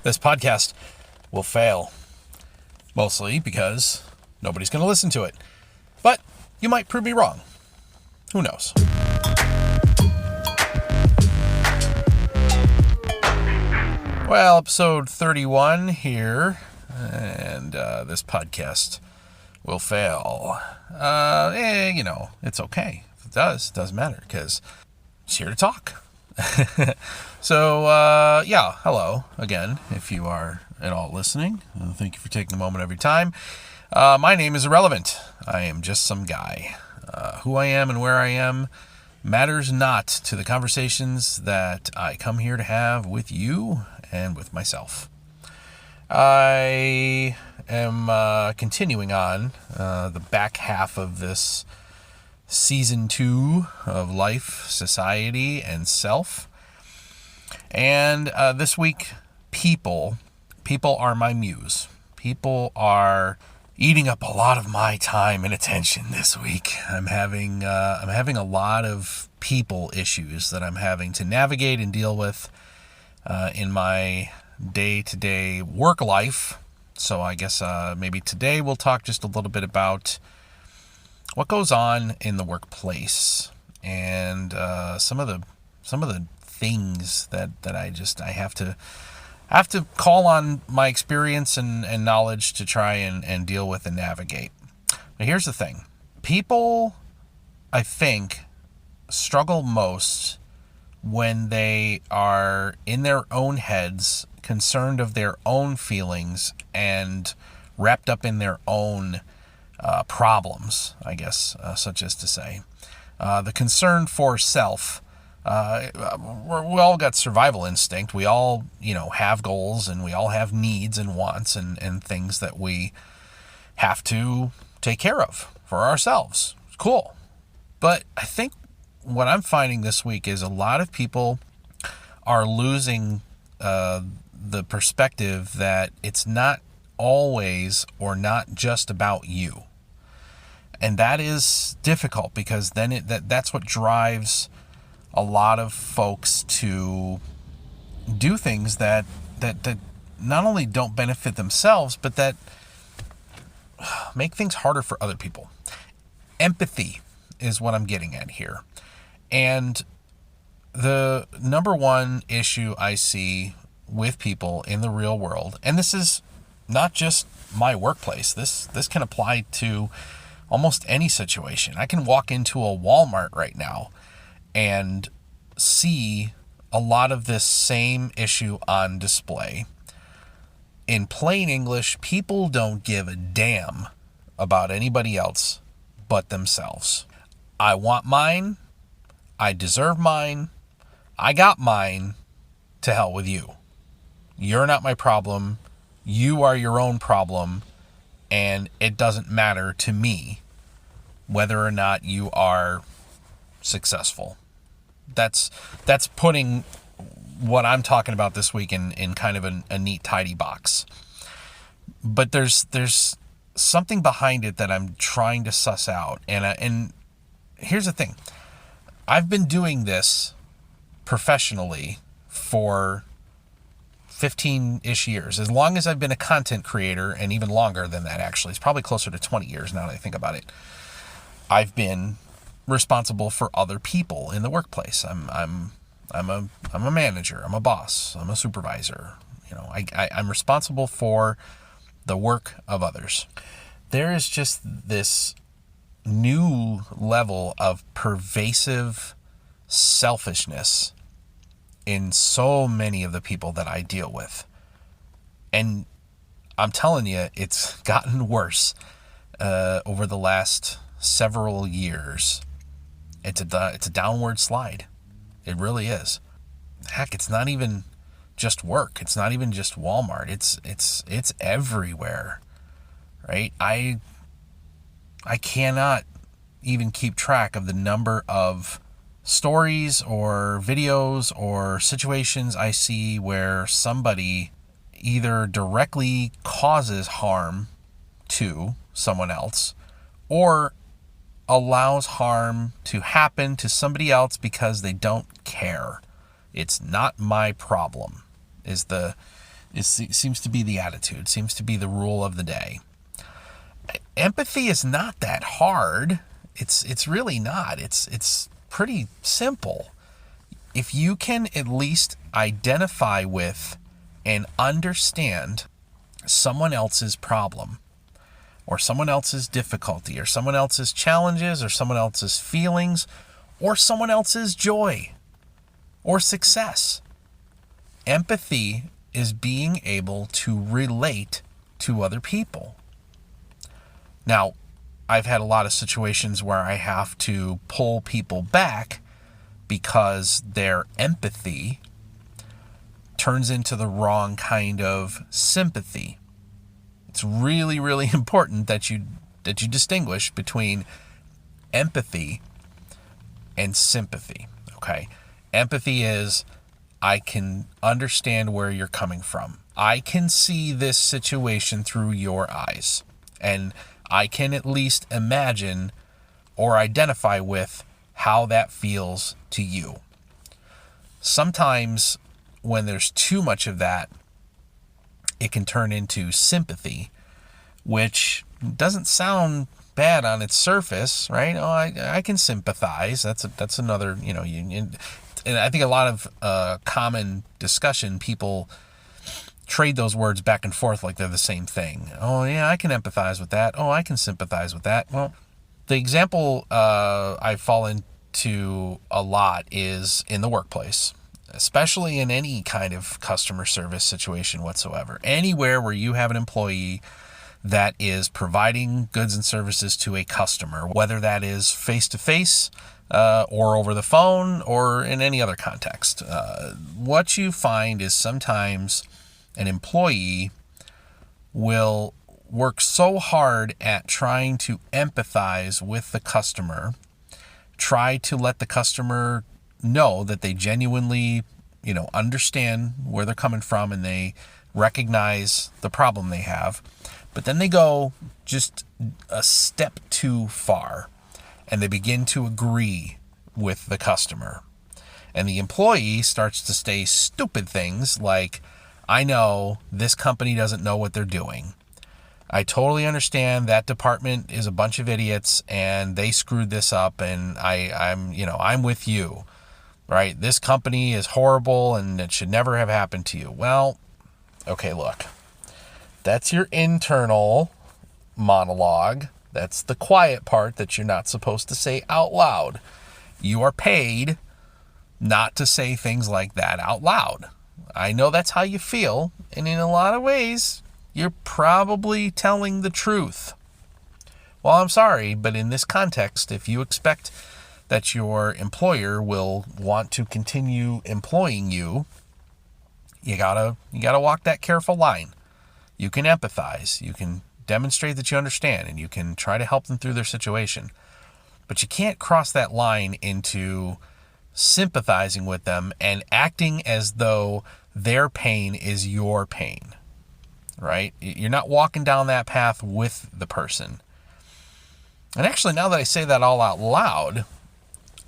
This podcast will fail. Mostly because nobody's going to listen to it. But you might prove me wrong. Who knows? Well, episode 31 here, and this podcast will fail. It's okay. If it doesn't matter, because it's here to talk. So, hello again, if you are at all listening. Thank you for taking a moment of your time. My name is irrelevant. I am just some guy. Who I am and where I am matters not to the conversations that I come here to have with you and with myself. I am continuing on the back half of this season 2 of Life, Society, and Self. And this week, people are my muse. People are eating up a lot of my time and attention this week. I'm having a lot of people issues that I'm having to navigate and deal with in my day-to-day work life. So I guess maybe today we'll talk just a little bit about what goes on in the workplace and some of the things that I have to call on my experience and knowledge to try and deal with and navigate. Now, here's the thing. People, I think, struggle most when they are in their own heads, concerned of their own feelings, and wrapped up in their own problems, I guess, such as to say. The concern for self. We all got survival instinct. We all, have goals, and we all have needs and wants and things that we have to take care of for ourselves. Cool. But I think what I'm finding this week is a lot of people are losing the perspective that it's not always or not just about you. And that is difficult because then that's what drives a lot of folks to do things that not only don't benefit themselves, but that make things harder for other people. Empathy is what I'm getting at here. And the number one issue I see with people in the real world, and this is not just my workplace, this can apply to almost any situation. I can walk into a Walmart right now and see a lot of this same issue on display. In plain English, people don't give a damn about anybody else but themselves. I want mine. I deserve mine. I got mine. To hell with you. You're not my problem. You are your own problem. And it doesn't matter to me whether or not you are successful. That's putting what I'm talking about this week in kind of a neat, tidy box. But there's something behind it that I'm trying to suss out. And here's the thing. I've been doing this professionally for 15-ish years. As long as I've been a content creator, and even longer than that, actually. It's probably closer to 20 years now that I think about it. I've been responsible for other people in the workplace. I'm a manager. I'm a boss. I'm a supervisor. I'm responsible for the work of others. There is just this new level of pervasive selfishness in so many of the people that I deal with. And I'm telling you, it's gotten worse over the last several years. It's a downward slide. It really is. Heck, it's not even just work. It's not even just Walmart. It's everywhere. Right? I cannot even keep track of the number of stories or videos or situations I see where somebody either directly causes harm to someone else or allows harm to happen to somebody else because they don't care. It's not my problem is the seems to be the attitude, seems to be the rule of the day. Empathy is not that hard. It's really not. It's pretty simple. If you can at least identify with and understand someone else's problem, or someone else's difficulty, or someone else's challenges, or someone else's feelings, or someone else's joy or success. Empathy is being able to relate to other people. Now, I've had a lot of situations where I have to pull people back because their empathy turns into the wrong kind of sympathy. It's really, really important that you distinguish between empathy and sympathy, okay? Empathy is, I can understand where you're coming from. I can see this situation through your eyes, and I can at least imagine or identify with how that feels to you. Sometimes when there's too much of that, it can turn into sympathy, which doesn't sound bad on its surface, right? Oh, I can sympathize. That's another, and I think a lot of common discussion, people trade those words back and forth like they're the same thing. Oh, yeah, I can empathize with that. Oh, I can sympathize with that. Well, the example I fall into a lot is in the workplace, especially in any kind of customer service situation whatsoever. Anywhere where you have an employee that is providing goods and services to a customer, whether that is face-to-face or over the phone or in any other context. What you find is sometimes an employee will work so hard at trying to empathize with the customer, try to let the customer know that they genuinely, understand where they're coming from and they recognize the problem they have. But then they go just a step too far and they begin to agree with the customer. And the employee starts to say stupid things like, I know this company doesn't know what they're doing. I totally understand that department is a bunch of idiots and they screwed this up, and I'm with you, right? This company is horrible and it should never have happened to you. Well, okay, look, that's your internal monologue. That's the quiet part that you're not supposed to say out loud. You are paid not to say things like that out loud. I know that's how you feel, and in a lot of ways, you're probably telling the truth. Well, I'm sorry, but in this context, if you expect that your employer will want to continue employing you, you gotta walk that careful line. You can empathize, you can demonstrate that you understand, and you can try to help them through their situation. But you can't cross that line into sympathizing with them and acting as though their pain is your pain, right? You're not walking down that path with the person. And actually, now that I say that all out loud,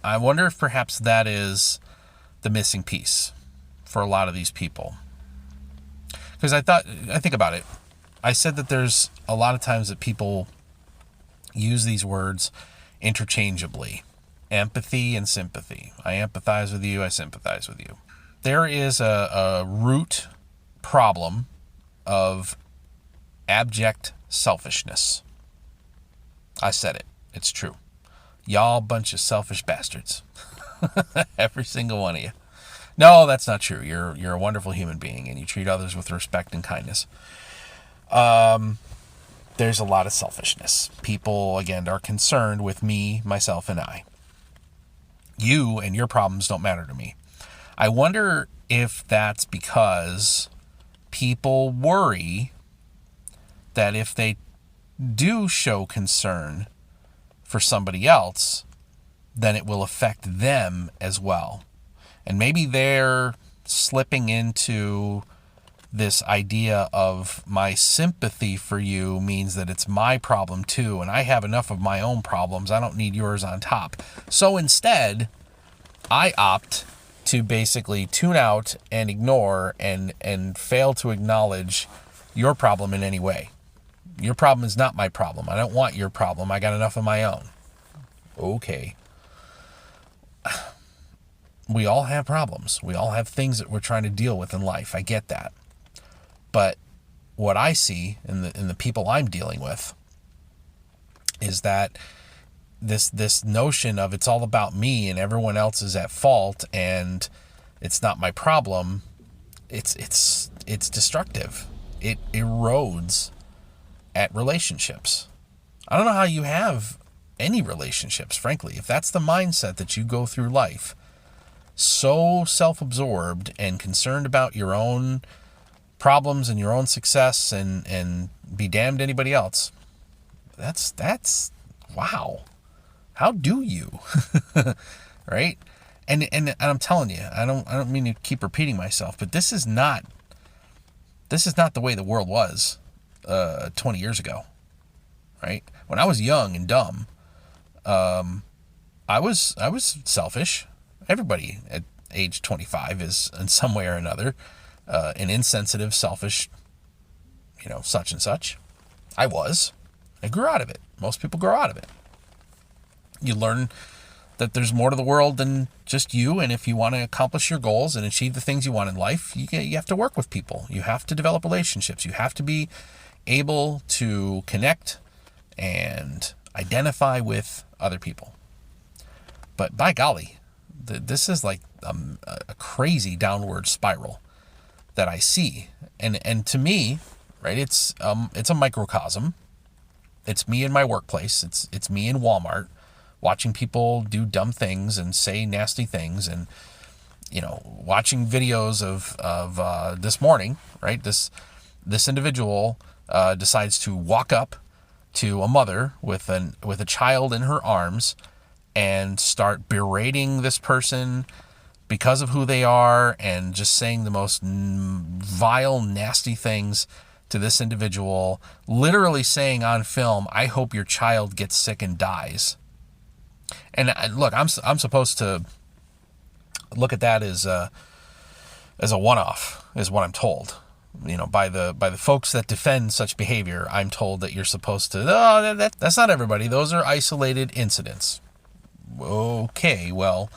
I wonder if perhaps that is the missing piece for a lot of these people. Because I think about it. I said that there's a lot of times that people use these words interchangeably. Empathy and sympathy. I empathize with you, I sympathize with you. There is a root problem of abject selfishness. I said it. It's true. Y'all bunch of selfish bastards. Every single one of you. No, that's not true. You're a wonderful human being and you treat others with respect and kindness. There's a lot of selfishness. People, again, are concerned with me, myself, and I. You and your problems don't matter to me. I wonder if that's because people worry that if they do show concern for somebody else, then it will affect them as well. And maybe they're slipping into this idea of my sympathy for you means that it's my problem too, and I have enough of my own problems. I don't need yours on top. So instead, I opt to basically tune out and ignore and fail to acknowledge your problem in any way. Your problem is not my problem. I don't want your problem. I got enough of my own. Okay. We all have problems. We all have things that we're trying to deal with in life. I get that. But what I see in the people I'm dealing with is that this notion of it's all about me and everyone else is at fault and it's not my problem, it's destructive. It erodes at relationships. I don't know how you have any relationships, frankly, if that's the mindset that you go through life, so self-absorbed and concerned about your own problems and your own success and be damned anybody else. That's wow. How do you? Right? And I'm telling you, I don't mean to keep repeating myself, but this is not the way the world was 20 years ago. Right? When I was young and dumb, I was selfish. Everybody at age 25 is in some way or another an insensitive, selfish, such and such. I grew out of it. Most people grow out of it. You learn that there's more to the world than just you, and if you want to accomplish your goals and achieve the things you want in life, you have to work with people. You have to develop relationships. You have to be able to connect and identify with other people. But by golly, this is like a crazy downward spiral that I see, and to me, right, it's a microcosm. It's me in my workplace. It's me in Walmart, watching people do dumb things and say nasty things, and watching videos of this morning, right? This individual decides to walk up to a mother with a child in her arms and start berating this person because of who they are and just saying the most vile, nasty things to this individual, literally saying on film, "I hope your child gets sick and dies." And look, I'm supposed to look at that as a one-off, is what I'm told. By the folks that defend such behavior, I'm told that you're supposed to, that's not everybody. Those are isolated incidents. Okay, well,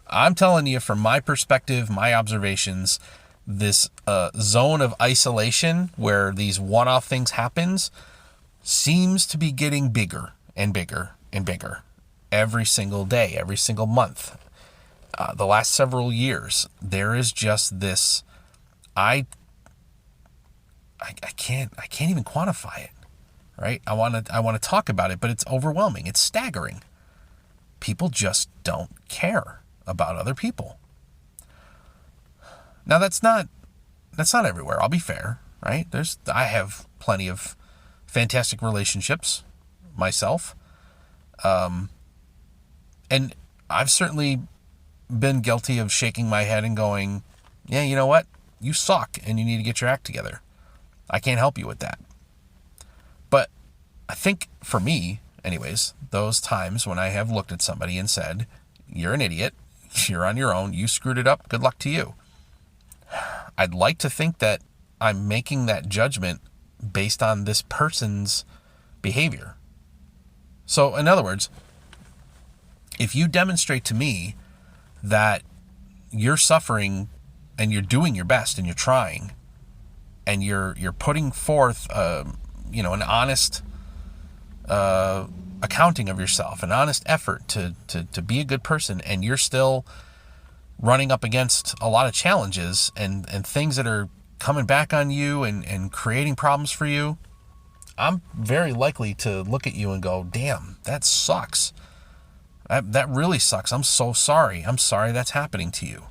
I'm telling you from my perspective, my observations, this zone of isolation where these one-off things happens seems to be getting bigger and bigger and bigger every single day, every single month. The last several years, there is just this, I can't even quantify it, right? I want to talk about it, but it's overwhelming. It's staggering. People just don't care about other people. Now that's not everywhere. I'll be fair, right? I have plenty of fantastic relationships myself, and I've certainly been guilty of shaking my head and going, "Yeah, you know what? You suck, and you need to get your act together. I can't help you with that." But I think for me, anyways, those times when I have looked at somebody and said, "You're an idiot. You're on your own. You screwed it up. Good luck to you." I'd like to think that I'm making that judgment based on this person's behavior. So, in other words, if you demonstrate to me that you're suffering and you're doing your best and you're trying and you're putting forth an honest accounting of yourself, an honest effort to be a good person, and you're still running up against a lot of challenges and things that are coming back on you and creating problems for you, I'm very likely to look at you and go, "Damn, that sucks. That really sucks. I'm so sorry. I'm sorry that's happening to you."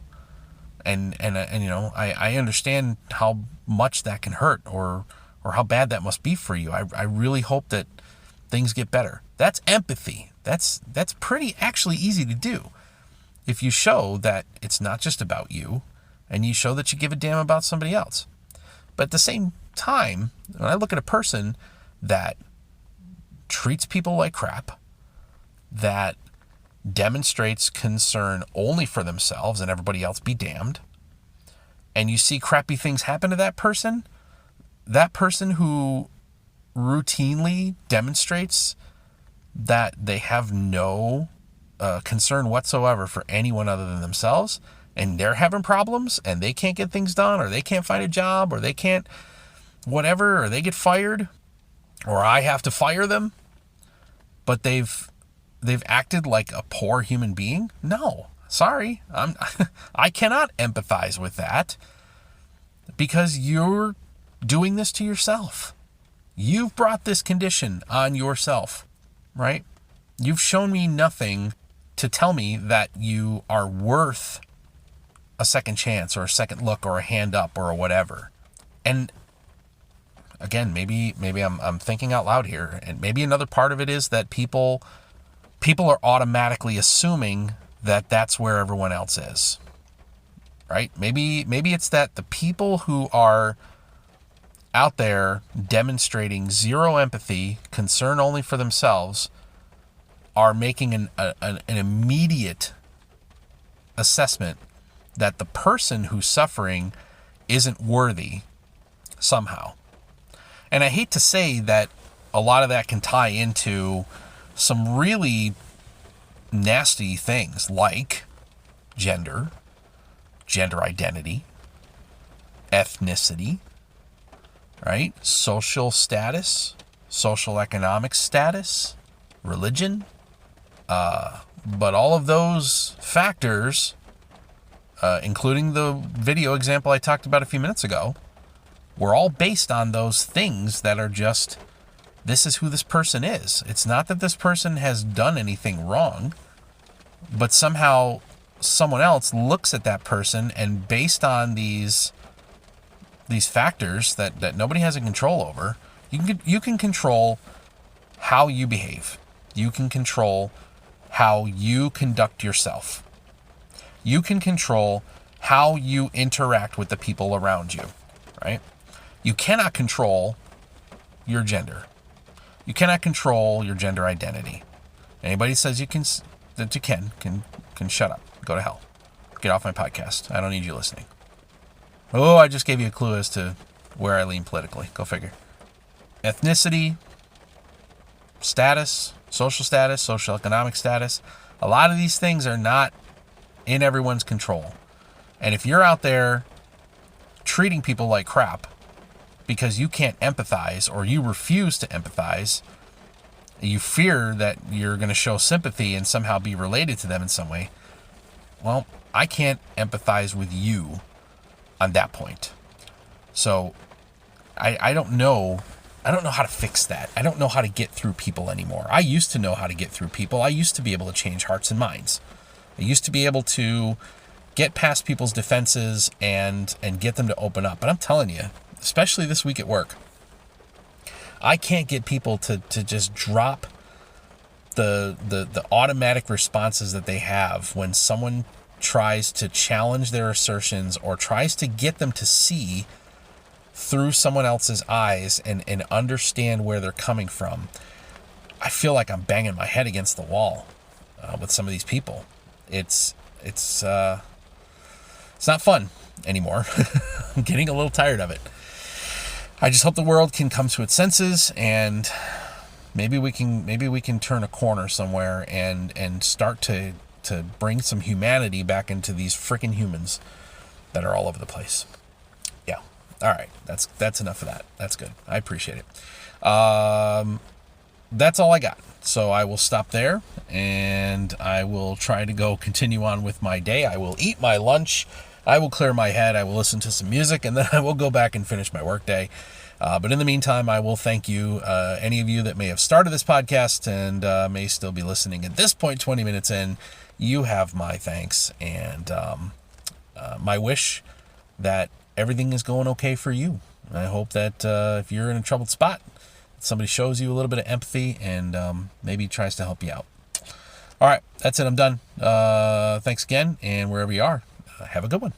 And I understand how much that can hurt or how bad that must be for you. I really hope that things get better. That's empathy. That's pretty actually easy to do. If you show that it's not just about you and you show that you give a damn about somebody else. But at the same time, when I look at a person that treats people like crap, that demonstrates concern only for themselves and everybody else be damned, and you see crappy things happen to that person who routinely demonstrates that they have no concern whatsoever for anyone other than themselves, and they're having problems and they can't get things done, or they can't find a job, or they can't whatever, or they get fired, or I have to fire them, but they've acted like a poor human being. No, sorry, I cannot empathize with that, because you're doing this to yourself. You've brought this condition on yourself, right? You've shown me nothing to tell me that you are worth a second chance or a second look or a hand up or whatever. And again, maybe I'm thinking out loud here, and maybe another part of it is that people are automatically assuming that that's where everyone else is, right? Maybe it's that the people who are out there demonstrating zero empathy, concern only for themselves, are making an immediate assessment that the person who's suffering isn't worthy somehow. And I hate to say that a lot of that can tie into some really nasty things like gender identity, ethnicity, right? Social status, social economic status, religion. But all of those factors, including the video example I talked about a few minutes ago, were all based on those things that are just, this is who this person is. It's not that this person has done anything wrong, but somehow someone else looks at that person, and based on these factors that nobody has a control over, you can control how you behave. You can control how you conduct yourself. You can control how you interact with the people around you, right? You cannot control your gender. You cannot control your gender identity. Anybody says you can shut up. Go to hell. Get off my podcast. I don't need you listening. Oh, I just gave you a clue as to where I lean politically. Go figure. Ethnicity, status, social economic status. A lot of these things are not in everyone's control. And if you're out there treating people like crap because you can't empathize, or you refuse to empathize, you fear that you're going to show sympathy and somehow be related to them in some way, well, I can't empathize with you on that point. So I don't know how to fix that. I don't know how to get through people anymore. I used to know how to get through people. I used to be able to change hearts and minds. I used to be able to get past people's defenses and get them to open up. But I'm telling you, especially this week at work, I can't get people to just drop the automatic responses that they have when someone tries to challenge their assertions or tries to get them to see through someone else's eyes and understand where they're coming from. I feel like I'm banging my head against the wall with some of these people. It's not fun anymore. I'm getting a little tired of it. I just hope the world can come to its senses, and maybe we can turn a corner somewhere and start to bring some humanity back into these freaking humans that are all over the place. Yeah. All right. That's enough of that. That's good. I appreciate it. That's all I got. So I will stop there, and I will try to continue on with my day. I will eat my lunch. I will clear my head. I will listen to some music, and then I will go back and finish my workday. But in the meantime, I will thank you, any of you that may have started this podcast and may still be listening at this point, 20 minutes in. You have my thanks and my wish that everything is going okay for you. I hope that if you're in a troubled spot, somebody shows you a little bit of empathy and maybe tries to help you out. All right, that's it. I'm done. Thanks again, and wherever you are, have a good one.